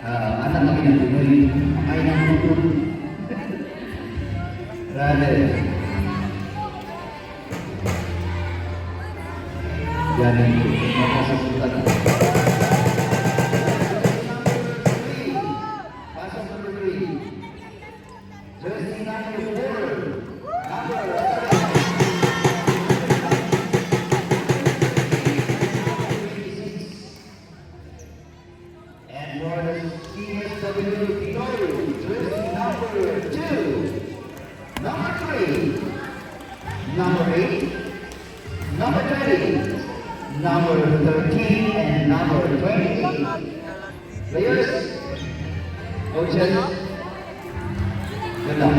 anak kami ng Pinoy, ay ng mundo. Rather, yan ang makasasutan. Pasok number 3. Jersey number 4. And for the CSW Pinoy, jersey number 2, number 3, number 8, number 20, number 13, and number 28. Players, coaches, good luck.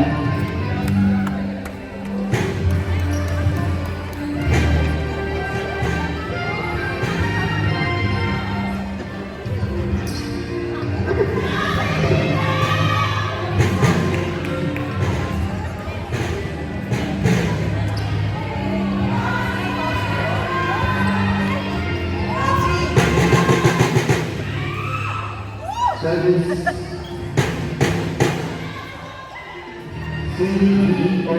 Service CEO.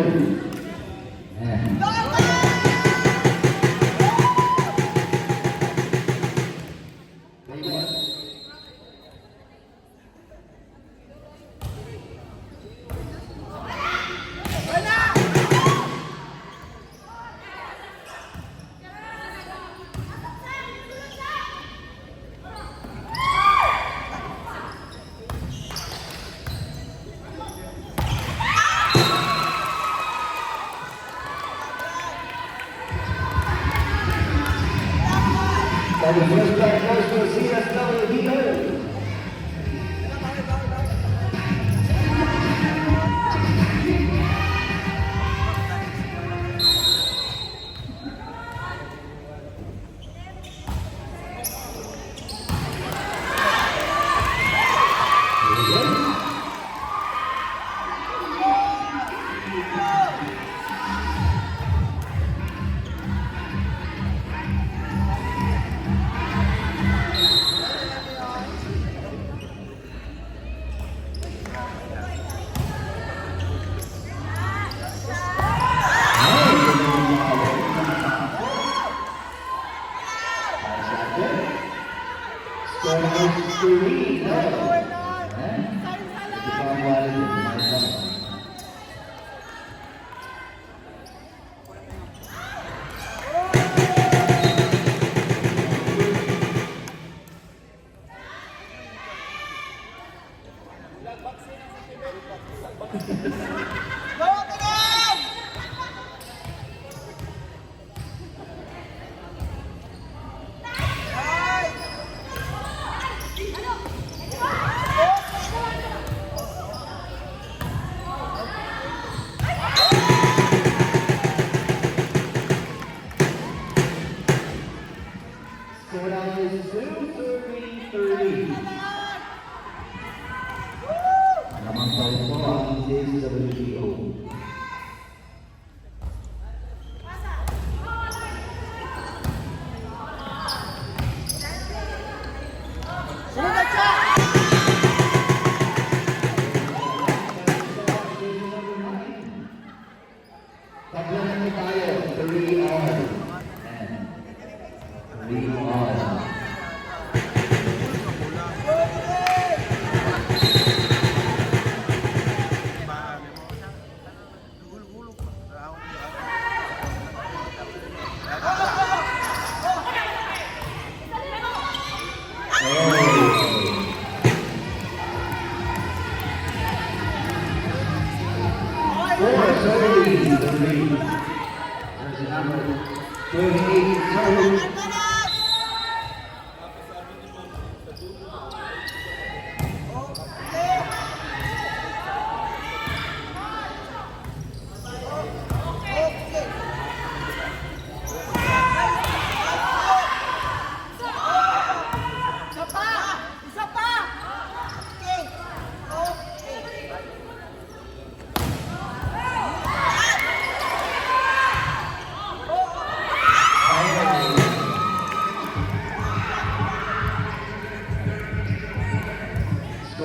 And the first back goes to CSW Pinoy.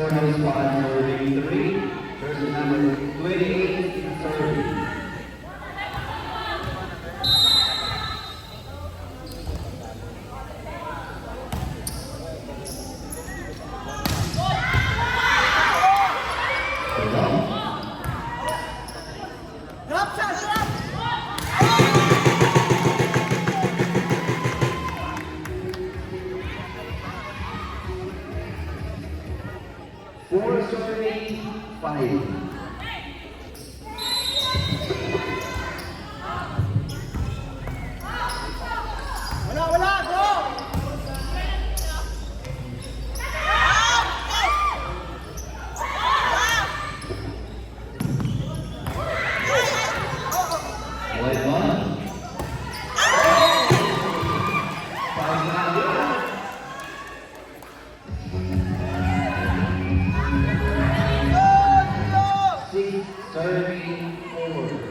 score number spot number 83 versus number 28 serving. Four serving, 5. Wala, go! White one. Five now. 6 serving, 4.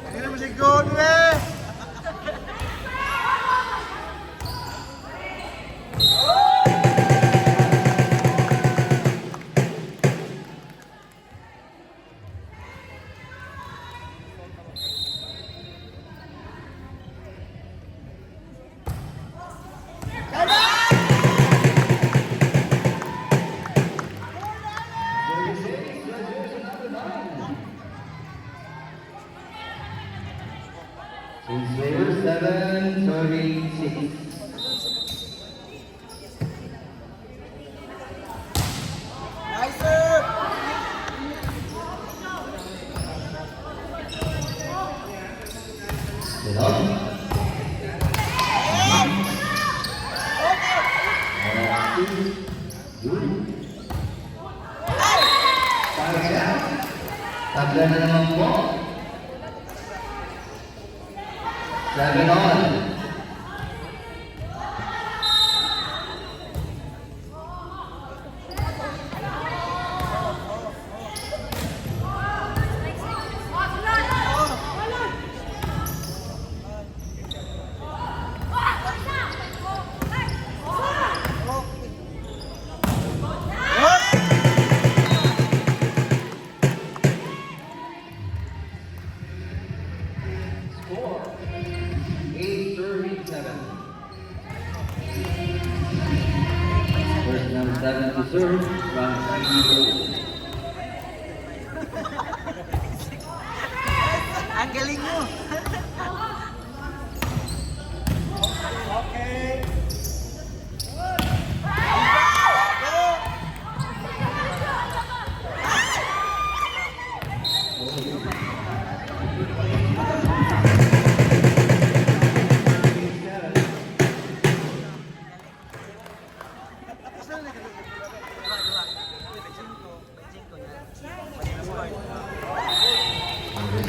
Hindi naman si Godwin! Favor 7, serving 6. Nice serve! Tatlo na naman po. 7 on. Score 8 serving 7. First number 7 to serve from CEO. Ang galing mo! Okay.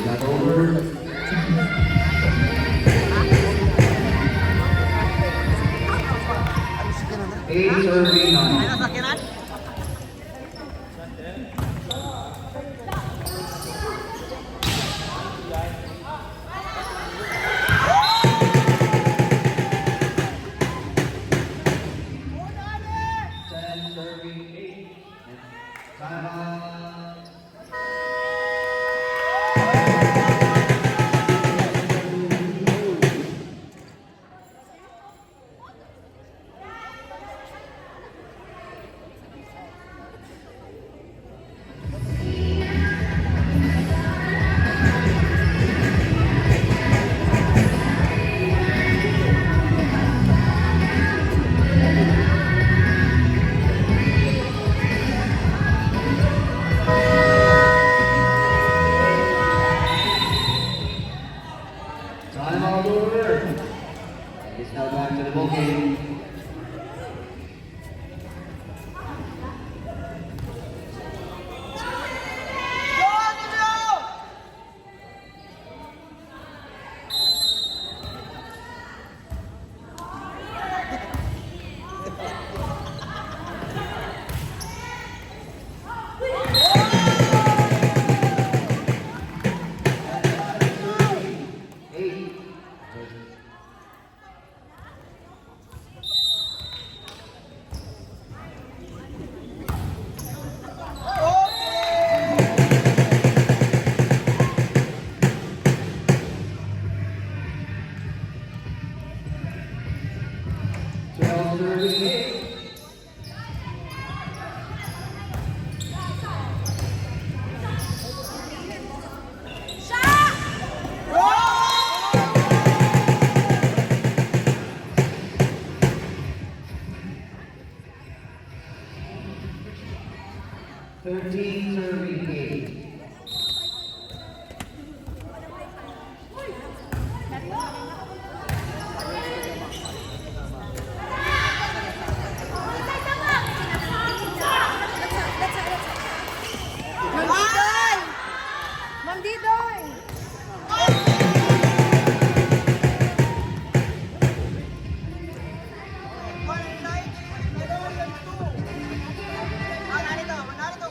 Not over. Eight serving 9. Sakinan? Serving 8. Time out. Time out over. It's now back to the ball game.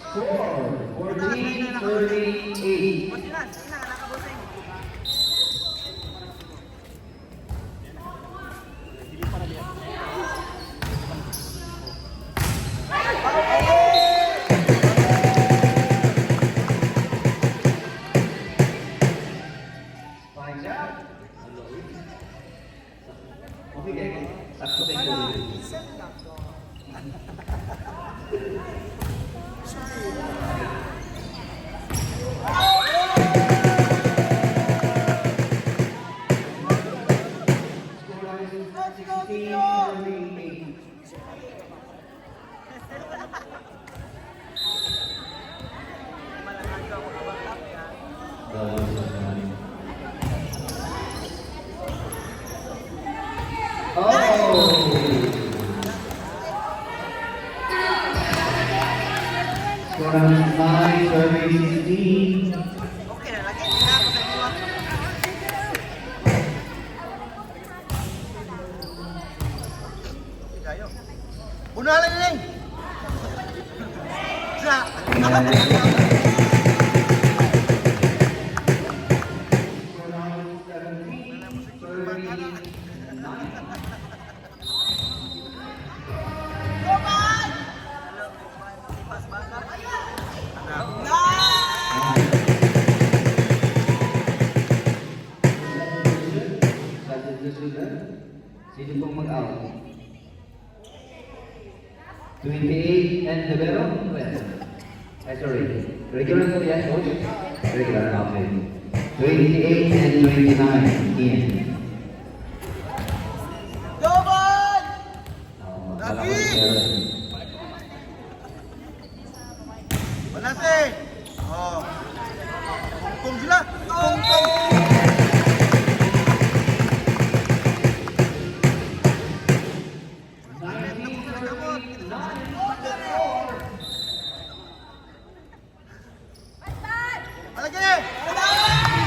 Score, 14-38. Finds out. Okay, okay. Sakto kay Kobe. Score line is 16-38. Oh! Score line is 9, serving 16. Okay na lagi. Hindi na ako sa inyo. Okay kayo. Una lang lang. Sa. Score line is 17, serving 9. Sa susunod, sino pong mag-out? 28 and Libero? Ay, sorry. Regular po yan, coach? Regular, okay. 28 and 29, Ian. Doban! Kala ko Lagi! si Sharon. Balate! Oh. Kung sila! Kung! Alagi!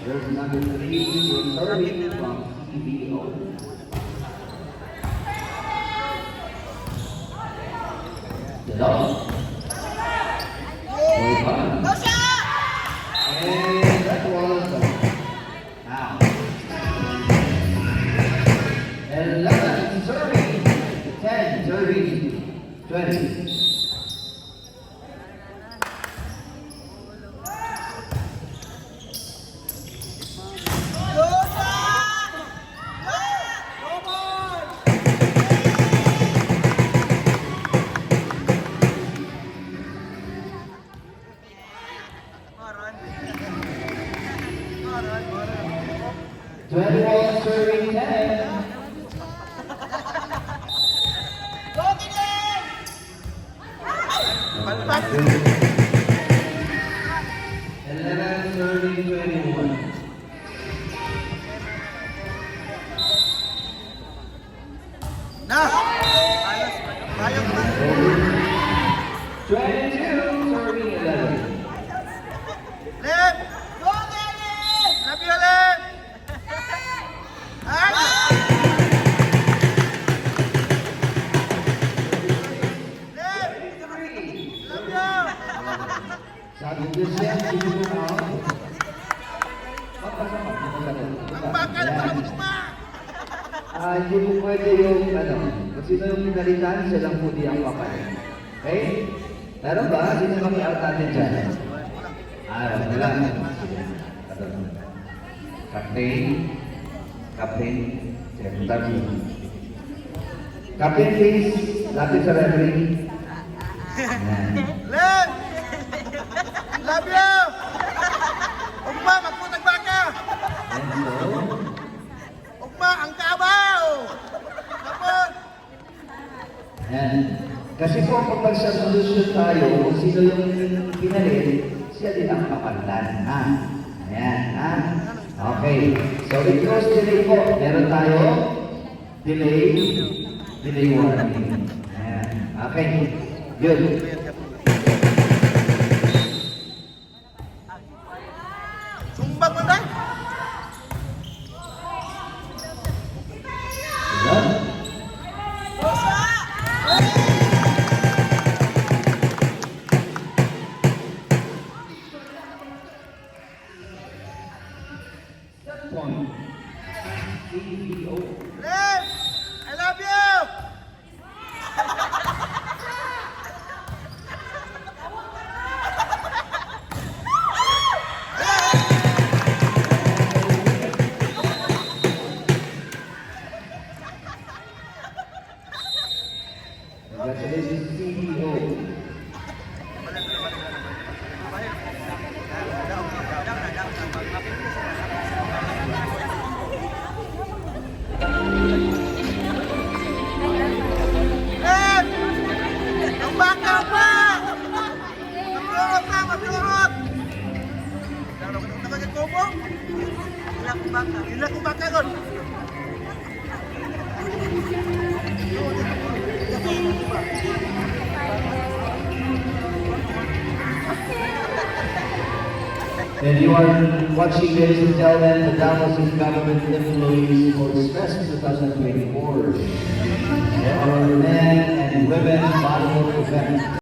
There's number 3, serving from CBO. Hello? Well done. And that was now. 11 serving, 10 serving, 20. Maran. 21 serving 10. Palpas. 11 serving 21. Na! Ayos. Ayos ba? 22 serving 11. Lep! Go, Dennis! Love you, Lep! Ay! Lep! Love you! Sabi ko siya, hindi mo na ako. Ang bakal, baka mo tuma! Hindi mo pwede yung ano, kung sino yung pinalitan, siya lang po di ang kapal. Okay? Meron ba? Sino makiart natin dyan? Wala. Captain. Captain. Secretary. Captain, please. Lapit sa referee. Ayan. Lep! Love you! Ugma, magputag baka! And so, Ugma, ang kabaw! Kapon! and kasi po kapag sa solusyon tayo, kung sino yung pinalit, siya din ang kapalitan. Ha? Ayan, ha? Okay. So, it goes delay po. Meron tayo delay warning. Ayan. Okay. Good. Sumbag mo na. Good. Point. CEO. Len, I love you. Congratulations, CEO. Len, ang baka pa. Magturot na, magturot. Nagkubo? Ilan kong baka ron? And you are watching, ladies and gentlemen, the Davos Youth Government Employees Sports Fest 2024. There are men and women volleyball event.